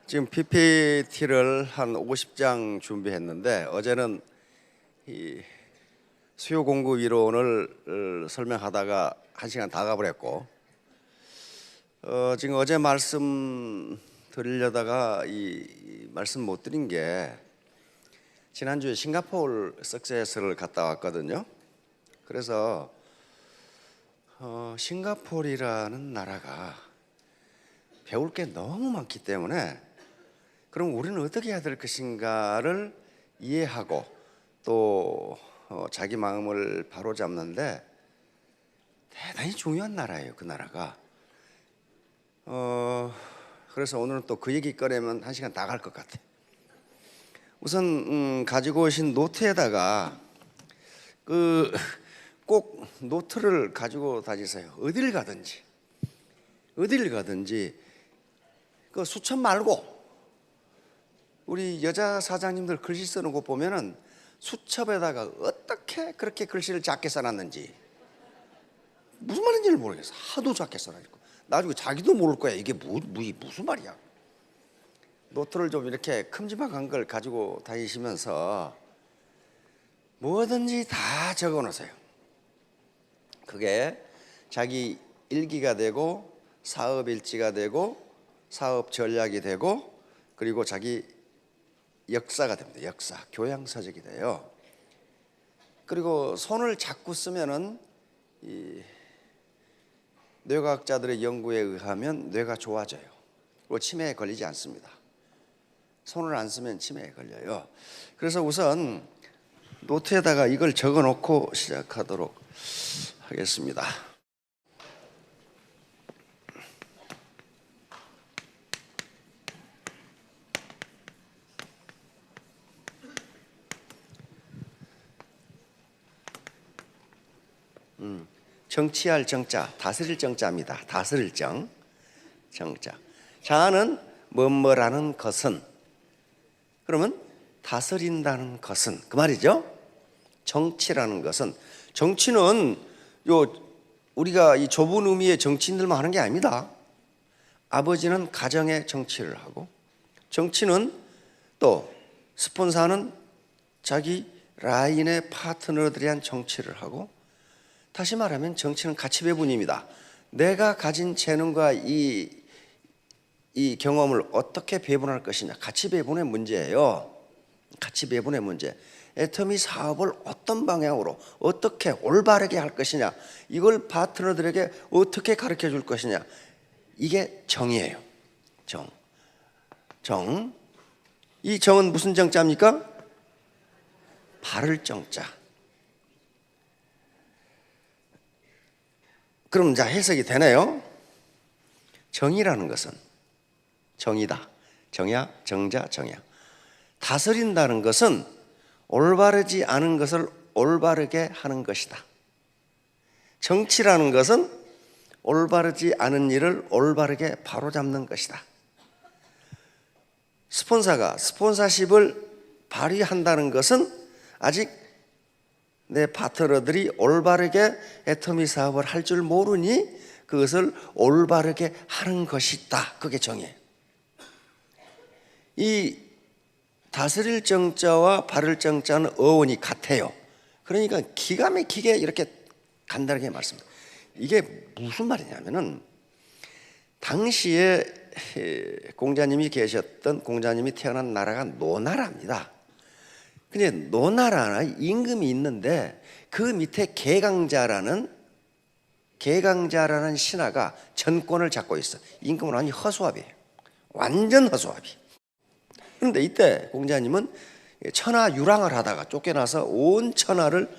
지금 PPT를 한 50장 준비했는데 어제는 이 수요 공급 이론을 설명하다가 1시간 다 가버렸고 지금 어제 말씀 드리려다가 이 말씀 못 드린 게 지난주에 싱가포르 석세스를 갔다 왔거든요. 그래서 싱가포르라는 나라가 배울 게 너무 많기 때문에 그럼 우리는 어떻게 해야 될 것인가를 이해하고 또 자기 마음을 바로잡는데 대단히 중요한 나라예요. 그 나라가. 그래서 오늘은 또 그 얘기 꺼내면 1시간 다 갈 것 같아. 우선 가지고 오신 노트에다가 꼭 노트를 가지고 다니세요. 어딜 가든지 그 수첩 말고 우리 여자 사장님들 글씨 쓰는 거 보면은 수첩에다가 어떻게 그렇게 글씨를 작게 써놨는지 무슨 말인지를 모르겠어. 하도 작게 써놨고 나중에 자기도 모를 거야. 이게 무슨 말이야. 노트를 좀 이렇게 큼지막한 걸 가지고 다니시면서 뭐든지 다 적어 놓으세요. 그게 자기 일기가 되고 사업 일지가 되고 사업 전략이 되고 그리고 자기 역사가 됩니다. 역사, 교양서적이 돼요. 그리고 손을 자꾸 쓰면은 이 뇌과학자들의 연구에 의하면 뇌가 좋아져요. 그리고 치매에 걸리지 않습니다. 손을 안 쓰면 치매에 걸려요. 그래서 우선 노트에다가 이걸 적어 놓고 시작하도록 하겠습니다. 정치할 정자, 다스릴 정자입니다. 다스릴 정자. 자는 뭐뭐라는 것은, 그러면 다스린다는 것은 그 말이죠. 정치라는 것은, 정치는 우리가 이 좁은 의미의 정치인들만 하는 게 아닙니다. 아버지는 가정의 정치를 하고, 정치는 또 스폰서는 자기 라인의 파트너들에 대한 정치를 하고, 다시 말하면 정치는 가치 배분입니다. 내가 가진 재능과 이 경험을 어떻게 배분할 것이냐, 가치 배분의 문제예요. 가치 배분의 문제. 애터미 사업을 어떤 방향으로 어떻게 올바르게 할 것이냐, 이걸 파트너들에게 어떻게 가르쳐 줄 것이냐, 이게 정이에요. 정. 이 정은 무슨 정자입니까? 바를 정자. 그럼 자, 해석이 되네요. 정이라는 것은 정이다. 정야, 정자, 정야. 다스린다는 것은 올바르지 않은 것을 올바르게 하는 것이다. 정치라는 것은 올바르지 않은 일을 올바르게 바로잡는 것이다. 스폰서가 스폰서십을 발휘한다는 것은 아직 내 파트너들이 올바르게 애터미 사업을 할 줄 모르니 그것을 올바르게 하는 것이다. 그게 정이에요. 이 다스릴 정자와 바를 정자는 어원이 같아요. 그러니까 기가 막히게 이렇게 간단하게 말씀합니다. 이게 무슨 말이냐면은 당시에 공자님이 계셨던, 공자님이 태어난 나라가 노나라입니다. 근데 노나라는 임금이 있는데 그 밑에 개강자라는 신하가 전권을 잡고 있어. 임금은 완전 허수아비예요. 완전 허수아비. 그런데 이때 공자님은 천하 유랑을 하다가 쫓겨나서 온 천하를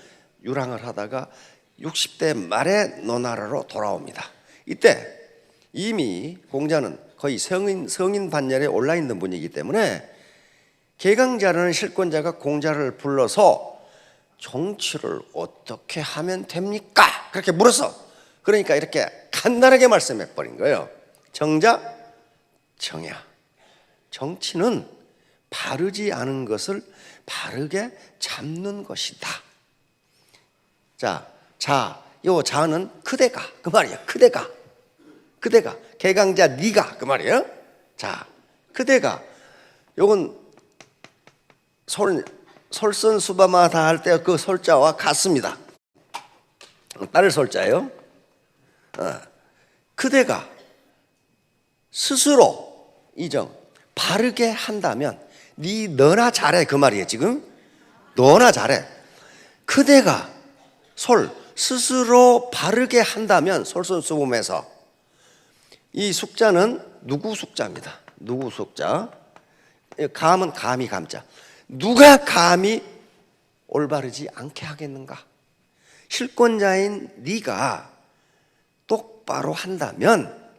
유랑을 하다가 60대 말에 노나라로 돌아옵니다. 이때 이미 공자는 거의 성인 반열에 올라 있는 분이기 때문에 개강자라는 실권자가 공자를 불러서 정치를 어떻게 하면 됩니까? 그렇게 물었어. 그러니까 이렇게 간단하게 말씀해 버린 거예요. 정자, 정야. 정치는 바르지 않은 것을 바르게 잡는 것이다. 요 자는 그대가 그 말이야. 그대가 개강자 네가 그 말이에요. 자, 그대가 요건 솔선수범하다 할 때 그 솔자와 같습니다. 딸 솔자예요. 그대가 스스로 이정 바르게 한다면 너나 잘해 그 말이에요. 지금 너나 잘해. 그대가 스스로 바르게 한다면 솔선수범해서 이 숙자는 누구 숙자입니다. 누구 숙자. 감은 감히 감자. 누가 감히 올바르지 않게 하겠는가? 실권자인 네가 똑바로 한다면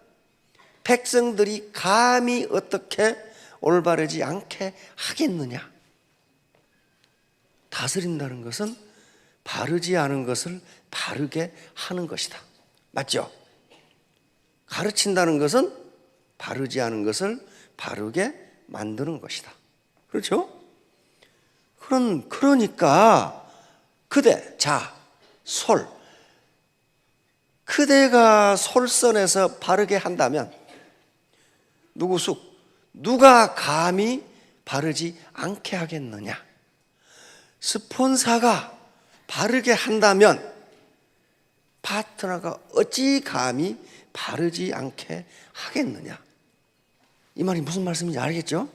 백성들이 감히 어떻게 올바르지 않게 하겠느냐? 다스린다는 것은 바르지 않은 것을 바르게 하는 것이다. 맞죠? 가르친다는 것은 바르지 않은 것을 바르게 만드는 것이다. 그렇죠? 그러니까 그대가 솔선해서 바르게 한다면 누가 감히 바르지 않게 하겠느냐? 스폰사가 바르게 한다면 파트너가 어찌 감히 바르지 않게 하겠느냐? 이 말이 무슨 말씀인지 알겠죠?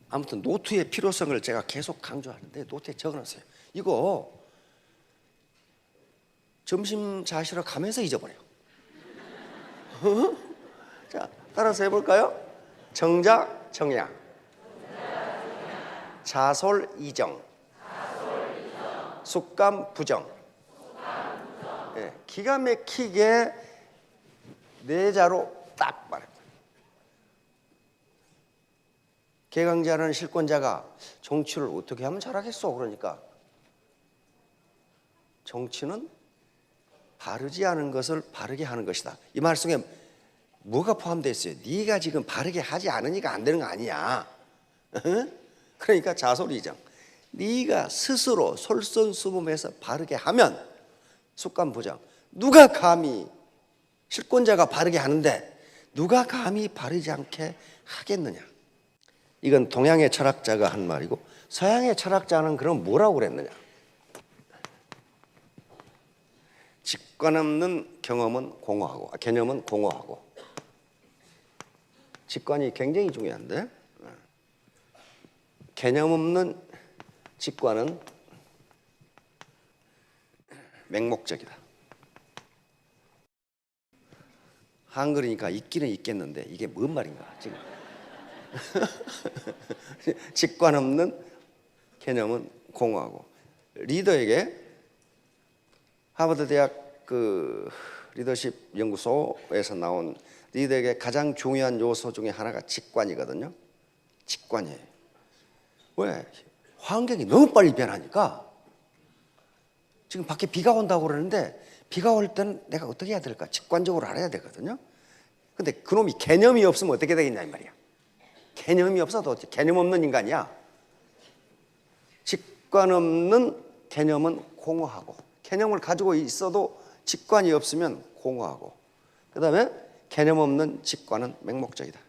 아무튼 노트의 필요성을 제가 계속 강조하는데 노트에 적어놨어요. 이거 점심 자시러 가면서 잊어버려요. 자, 따라서 해볼까요? 정작, 정양, 자솔, 이정, 숙감, 부정. 네, 기가 막히게 네 자로 딱 말해요. 개강자라는 실권자가 정치를 어떻게 하면 잘하겠어? 그러니까 정치는 바르지 않은 것을 바르게 하는 것이다. 이 말 속에 뭐가 포함되어 있어요? 네가 지금 바르게 하지 않으니까 안 되는 거 아니야. 그러니까 자솔이정. 네가 스스로 솔선수범해서 바르게 하면 숙감부정. 누가 감히 실권자가 바르게 하는데 누가 감히 바르지 않게 하겠느냐? 이건 동양의 철학자가 한 말이고 서양의 철학자는 그럼 뭐라고 그랬느냐? 직관 없는 경험은 공허하고 개념은 공허하고. 직관이 굉장히 중요한데 개념 없는 직관은 맹목적이다. 한글이니까 있기는 있겠는데 이게 뭔 말인가 지금. 직관 없는 개념은 공허하고. 리더에게 하버드 대학 그 리더십 연구소에서 나온 리더에게 가장 중요한 요소 중에 하나가 직관이거든요. 직관이에요. 왜? 환경이 너무 빨리 변하니까 지금 밖에 비가 온다고 그러는데 비가 올 때는 내가 어떻게 해야 될까? 직관적으로 알아야 되거든요. 근데 그놈이 개념이 없으면 어떻게 되겠냐 이 말이야. 개념이 없어도 개념 없는 인간이야. 직관 없는 개념은 공허하고 개념을 가지고 있어도 직관이 없으면 공허하고 그 다음에 개념 없는 직관은 맹목적이다.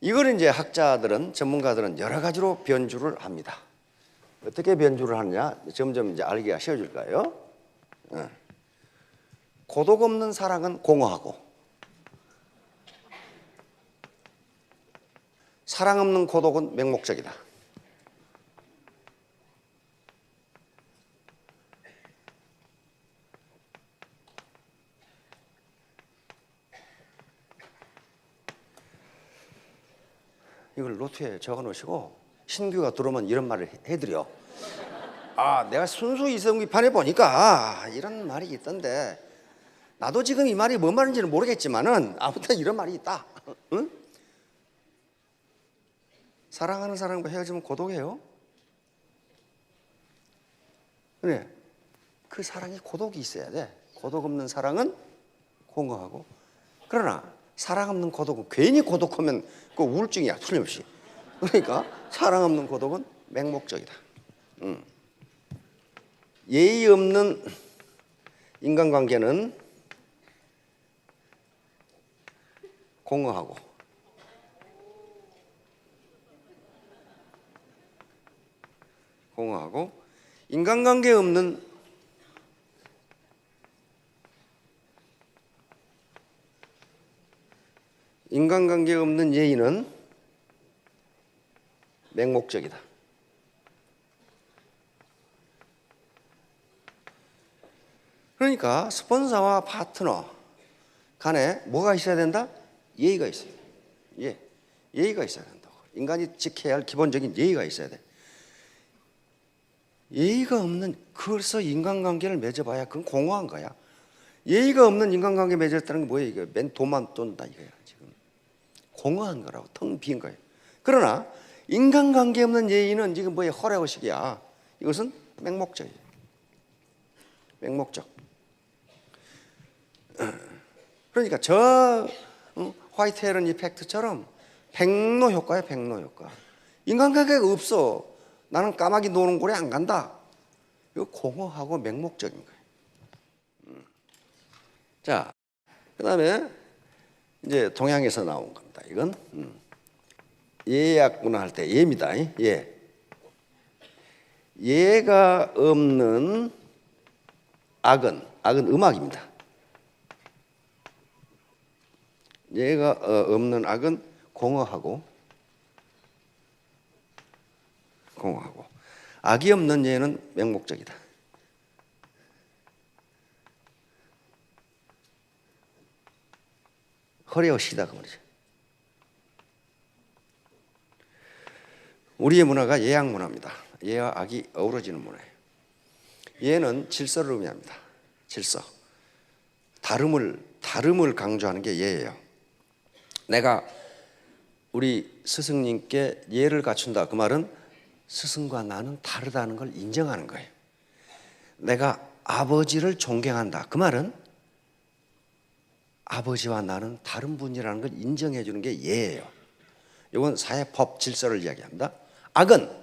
이걸 이제 학자들은 전문가들은 여러 가지로 변주를 합니다. 어떻게 변주를 하느냐 점점 이제 알기가 쉬워질 거예요. 고독 없는 사랑은 공허하고 사랑 없는 고독은 맹목적이다. 이걸 노트에 적어 놓으시고 신규가 들어오면 이런 말을 해드려. 내가 순수 이성비판에 보니까 이런 말이 있던데 나도 지금 이 말이 뭔 말인지는 모르겠지만은 아무튼 이런 말이 있다. 응? 사랑하는 사람과 헤어지면 고독해요. 그래, 그 사랑이 고독이 있어야 돼. 고독 없는 사랑은 공허하고. 그러나 사랑 없는 고독은 괜히 고독하면 그 우울증이야 틀림없이. 그러니까 사랑 없는 고독은 맹목적이다. 예의 없는 인간관계는 공허하고. 공허하고 인간관계 없는 예의는 맹목적이다. 그러니까 스폰서와 파트너 간에 뭐가 있어야 된다? 예의가 있어야 돼. 예의가 있어야 된다고. 인간이 지켜야 할 기본적인 예의가 있어야 돼. 예의가 없는, 그래서 인간관계를 맺어봐야 그건 공허한 거야. 예의가 없는 인간관계 맺었다는 게 뭐예요? 이게 맨 돈만 돈다 이거야. 지금 공허한 거라고, 텅 빈 거예요. 그러나 인간관계 없는 예의는 지금 뭐예요? 허례허식이야. 이것은 맹목적이에요. 맹목적. 그러니까 저 화이트 헤런 이펙트처럼 백로 효과야, 백로 효과. 인간관계가 없어. 나는 까마귀 노는 곳에 안 간다. 이거 공허하고 맹목적인 거예요. 자, 그다음에 이제 동양에서 나온 겁니다. 이건 예약 문화 할 때 예입니다. 예. 예가 없는 악은 음악입니다. 예가 없는 악은 공허하고 악이 없는 예는 맹목적이다. 허례허식이다 그 말이죠. 우리의 문화가 예약 문화입니다. 예와 악이 어우러지는 문화예요. 예는 질서를 의미합니다. 질서. 다름을 강조하는 게 예예요. 내가 우리 스승님께 예를 갖춘다. 그 말은 스승과 나는 다르다는 걸 인정하는 거예요. 내가 아버지를 존경한다. 그 말은 아버지와 나는 다른 분이라는 걸 인정해 주는 게 예예요. 이건 사회법 질서를 이야기합니다. 악은,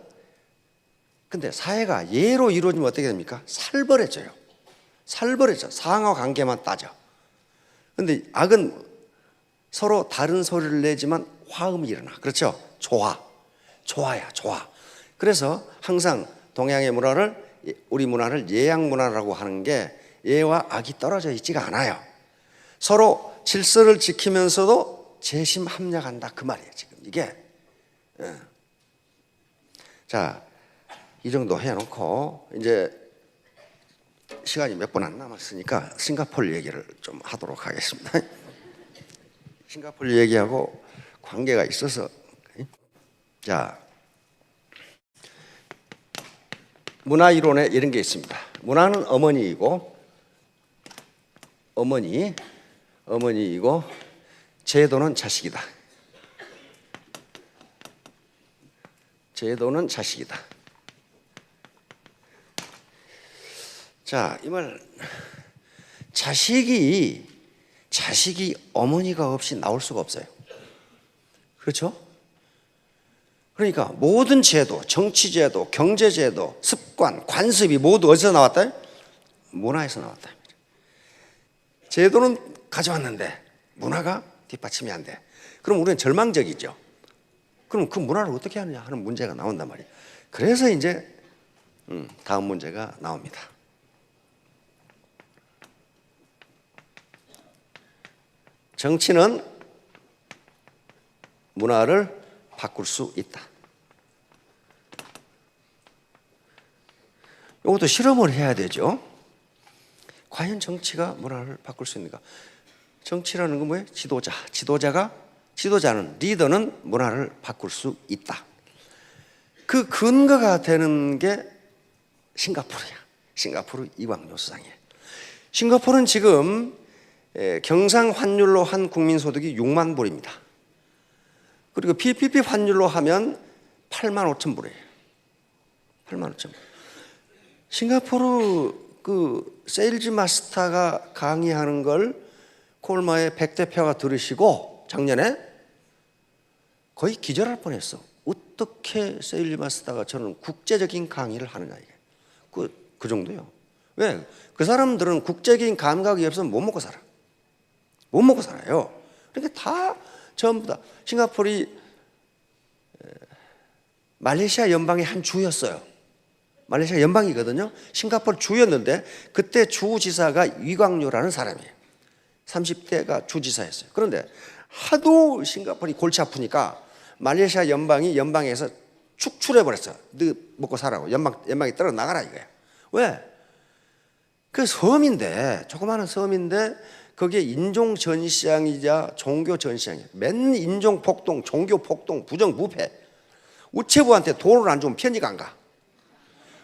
근데 사회가 예로 이루어지면 어떻게 됩니까? 살벌해져요. 상하 관계만 따져. 근데 악은 서로 다른 소리를 내지만 화음이 일어나. 그렇죠? 좋아야. 그래서 항상 동양의 문화를, 우리 문화를 예약 문화라고 하는 게 예와 악이 떨어져 있지가 않아요. 서로 질서를 지키면서도 재심 합력한다 그 말이에요. 지금 이게. 자, 이 정도 해놓고 이제 시간이 몇 분 안 남았으니까 싱가포르 얘기를 좀 하도록 하겠습니다. 싱가포르 얘기하고 관계가 있어서. 자, 문화 이론에 이런 게 있습니다. 문화는 어머니이고 제도는 자식이다. 자, 이 말, 자식이 어머니가 없이 나올 수가 없어요. 그렇죠? 그러니까 모든 제도, 정치제도, 경제제도, 습관, 관습이 모두 어디서 나왔다? 문화에서 나왔다. 제도는 가져왔는데 문화가 뒷받침이 안 돼. 그럼 우리는 절망적이죠. 그럼 그 문화를 어떻게 하느냐 하는 문제가 나온단 말이에요. 그래서 이제 다음 문제가 나옵니다. 정치는 문화를 바꿀 수 있다. 이것도 실험을 해야 되죠. 과연 정치가 문화를 바꿀 수 있는가? 정치라는 건 뭐예요? 지도자는, 리더는 문화를 바꿀 수 있다. 그 근거가 되는 게 싱가포르야. 싱가포르 이광요수상이에요. 싱가포르는 지금 경상 환율로 한 국민 소득이 6만 불입니다. 그리고 PPP 환율로 하면 8만 5천 불이에요. 8만 5천 불. 싱가포르 그 세일즈 마스터가 강의하는 걸 콜마의 백 대표가 들으시고 작년에 거의 기절할 뻔했어. 어떻게 세일즈 마스터가 저는 국제적인 강의를 하느냐 이게. 그 정도요. 왜? 그 사람들은 국제적인 감각이 없으면 못 먹고 살아요. 그러니까 다 전부 다. 싱가포르이 말레이시아 연방의 한 주였어요. 말레이시아 연방이거든요. 싱가포르 주였는데 그때 주지사가 위광료라는 사람이에요. 30대가 주지사였어요. 그런데 하도 싱가포르이 골치 아프니까 말레이시아 연방에서 축출해버렸어. 너 먹고 살라고. 연방이 떨어 나가라 이거야. 왜? 그 섬인데, 조그마한 섬인데 거기에 인종 전시장이자 종교 전시장이야. 맨 인종 폭동, 종교 폭동, 부정부패. 우체부한테 돈을 안 주면 편지가 안 가.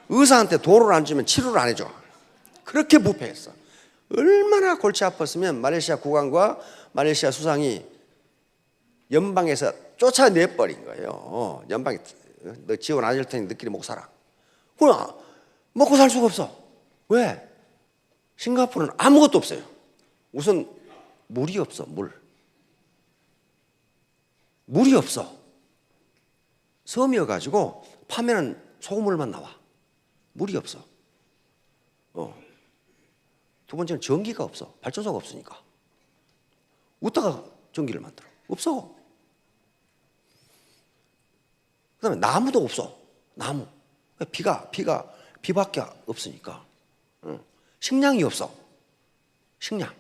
의사한테 돈을 안 주면 치료를 안 해줘. 그렇게 부패했어. 얼마나 골치 아팠으면 말레이시아 국왕과 말레이시아 수상이 연방에서 쫓아내버린 거예요. 연방이 너 지원 안 줄 테니 너끼리 먹고 살아. 그러나 먹고 살 수가 없어. 왜? 싱가포르는 아무것도 없어요. 우선 물이 없어. 물이 없어. 섬이어가지고 파면은 소금물만 나와. 물이 없어. 두 번째는 전기가 없어. 발전소가 없으니까. 어디다가 전기를 만들어? 없어. 그 다음에 나무도 없어. 나무. 비밖에 없으니까. 식량이 없어. 식량.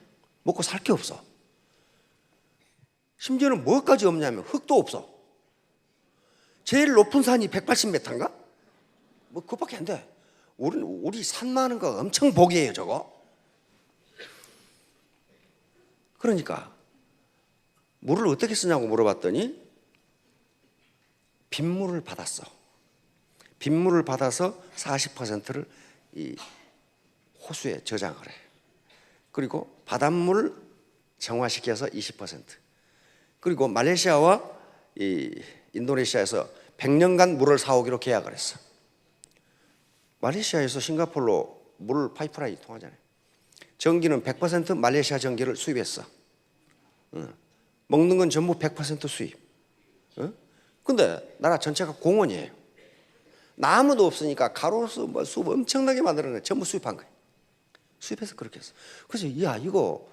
먹고 살 게 없어. 심지어는 뭐까지 없냐면 흙도 없어. 제일 높은 산이 180m인가? 뭐 그것밖에 안 돼. 우리 산 많은 거 엄청 복이에요 저거. 그러니까 물을 어떻게 쓰냐고 물어봤더니 빗물을 받았어. 빗물을 받아서 40%를 이 호수에 저장을 해. 그리고 바닷물을 정화시켜서 20%. 그리고 말레이시아와 이 인도네시아에서 100년간 물을 사오기로 계약을 했어. 말레이시아에서 싱가포르로 물 파이프라인이 통하잖아요. 전기는 100% 말레이시아 전기를 수입했어. 먹는 건 전부 100% 수입. 근데 나라 전체가 공원이에요. 나무도 없으니까 가로수 숲 엄청나게 만들어내 전부 수입한 거예요. 수입해서 그렇게 했어. 그래서 야 이거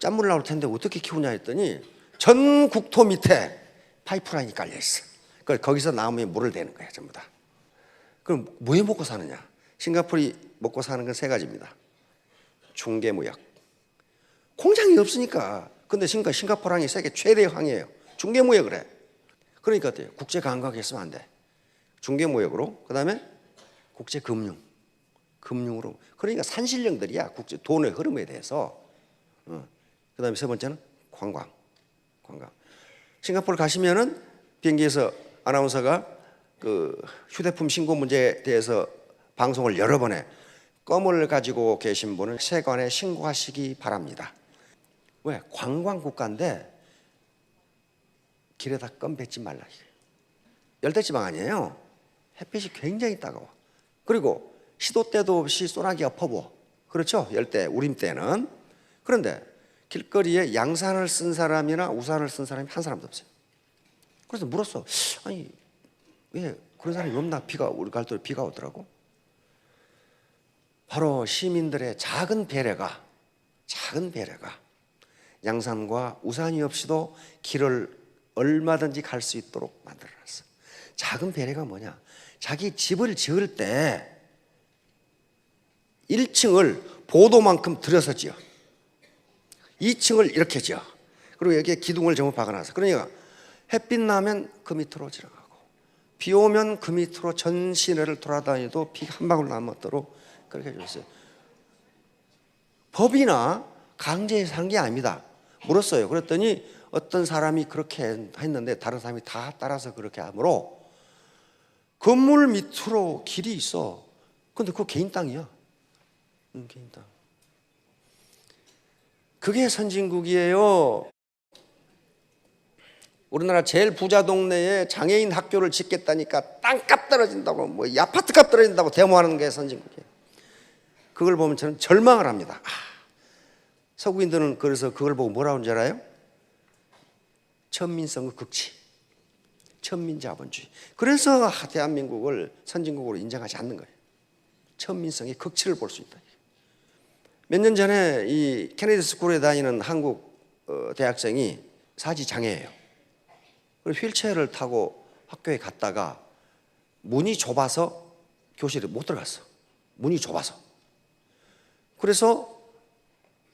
짠물 나올 텐데 어떻게 키우냐 했더니 전 국토 밑에 파이프라인이 깔려 있어. 거기서 나무에 물을 대는 거야 전부 다. 그럼 뭐에 먹고 사느냐? 싱가포르이 먹고 사는 건 세 가지입니다. 중개무역. 공장이 없으니까. 근데 싱가포르 항이 세계 최대 항이에요. 중개무역을 해. 그러니까 어때요? 국제 감각이 있으면 안 돼. 중개무역으로. 그다음에 국제금융. 금융으로. 그러니까 산신령들이야. 국제 돈의 흐름에 대해서. 그다음에 세 번째는 관광. 싱가포르 가시면은 비행기에서 아나운서가 그 휴대폰 신고 문제에 대해서 방송을 여러 번 해. 껌을 가지고 계신 분은 세관에 신고하시기 바랍니다. 왜? 관광 국가인데 길에다 껌 뱉지 말라. 열대지방 아니에요. 햇빛이 굉장히 따가워. 그리고 시도 때도 없이 소나기가 퍼부어. 그렇죠? 열대, 우림 때는. 그런데 길거리에 양산을 쓴 사람이나 우산을 쓴 사람이 한 사람도 없어요. 그래서 물었어. 아니 왜 그런 사람이 없나? 우리 갈 때 비가 오더라고. 바로 시민들의 작은 배려가 양산과 우산이 없이도 길을 얼마든지 갈 수 있도록 만들어놨어. 작은 배려가 뭐냐? 자기 집을 지을 때 1층을 보도만큼 들여서 지어. 2층을 이렇게 지어. 그리고 여기에 기둥을 전부 박아놨어. 그러니까 햇빛 나면 그 밑으로 지나가고 비 오면 그 밑으로 전 시내를 돌아다니도 비 한 방울 안 맞도록 그렇게 해줬어요. 법이나 강제해서 한 게 아닙니다. 물었어요. 그랬더니 어떤 사람이 그렇게 했는데 다른 사람이 다 따라서 그렇게 하므로 건물 밑으로 길이 있어. 근데 그거 개인 땅이야. 개인 땅. 그게 선진국이에요. 우리나라 제일 부자 동네에 장애인 학교를 짓겠다니까 땅값 떨어진다고 뭐 아파트값 떨어진다고 데모하는 게 선진국이에요. 그걸 보면 저는 절망을 합니다. 서구인들은 그래서 그걸 보고 뭐라고 하는지 알아요? 천민성의 극치, 천민자본주의. 그래서 대한민국을 선진국으로 인정하지 않는 거예요. 천민성의 극치를 볼 수 있다. 몇 년 전에 이 케네디 스쿨에 다니는 한국 대학생이 사지 장애예요. 그리고 휠체어를 타고 학교에 갔다가 문이 좁아서 교실에 못 들어갔어. 문이 좁아서. 그래서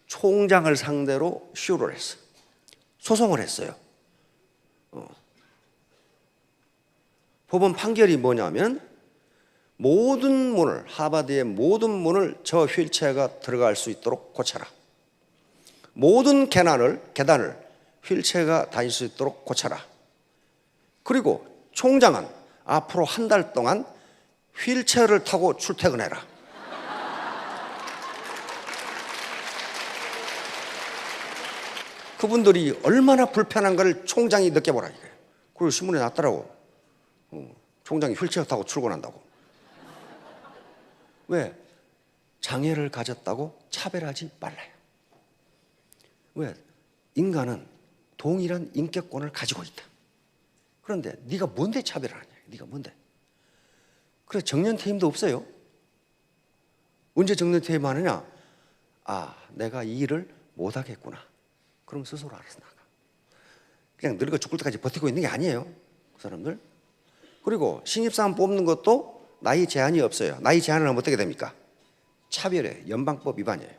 총장을 상대로 쇼를 했어. 소송을 했어요. 법원 판결이 뭐냐면 모든 문을, 하버드의 모든 문을 저 휠체어가 들어갈 수 있도록 고쳐라. 모든 계단을 휠체어가 다닐 수 있도록 고쳐라. 그리고 총장은 앞으로 한 달 동안 휠체어를 타고 출퇴근해라. 그분들이 얼마나 불편한가를 총장이 느껴보라 이거예요. 그리고 신문에 났더라고. 총장이 휠체어 타고 출근한다고. 왜? 장애를 가졌다고 차별하지 말라요. 왜? 인간은 동일한 인격권을 가지고 있다. 그런데 네가 뭔데 차별을 하냐? 네가 뭔데? 그래 정년퇴임도 없어요. 언제 정년퇴임 하느냐? 아, 내가 이 일을 못하겠구나. 그럼 스스로 알아서 나가. 그냥 늙어 죽을 때까지 버티고 있는 게 아니에요. 그 사람들. 그리고 신입사원 뽑는 것도 나이 제한이 없어요. 나이 제한을 하면 어떻게 됩니까? 차별이에요. 연방법 위반이에요.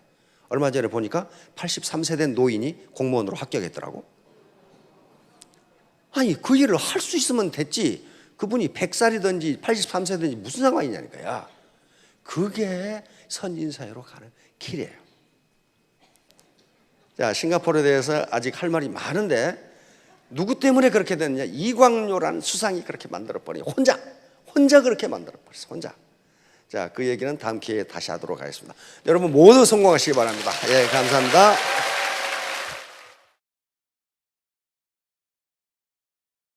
얼마 전에 보니까 83세 된 노인이 공무원으로 합격했더라고. 아니 그 일을 할 수 있으면 됐지. 그분이 100살이든지 83세든지 무슨 상관이냐니까요. 그게 선진사회로 가는 길이에요. 자, 싱가포르에 대해서 아직 할 말이 많은데 누구 때문에 그렇게 됐느냐? 이광요라는 수상이 그렇게 만들어버려. 혼자 그렇게 만들어버렸어. 혼자. 자, 그 얘기는 다음 기회에 다시 하도록 하겠습니다. 여러분 모두 성공하시기 바랍니다. 예, 감사합니다.